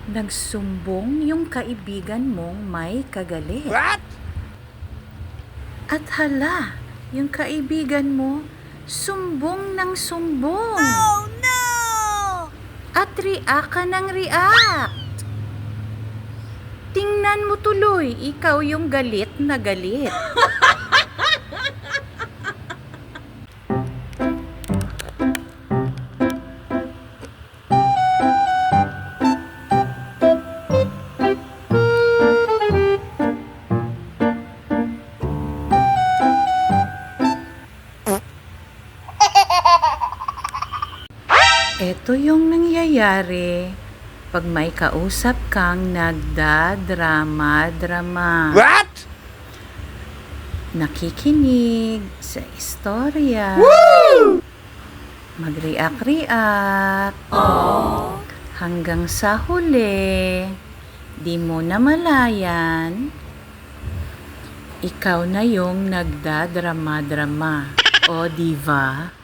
Nagsumbong yung kaibigan mong may kagalit. What? At hala, yung kaibigan mo, sumbong ng sumbong. Oh no! At react ka ng react. Tingnan mo tuloy, ikaw yung galit na galit. Ito yung nangyayari pag may kausap kang nagdadrama-drama. What? Nakikinig sa istorya. Woo! Mag-react-react. Hanggang sa huli, di mo namalayan, ikaw na yung nagdadrama-drama. O, diva?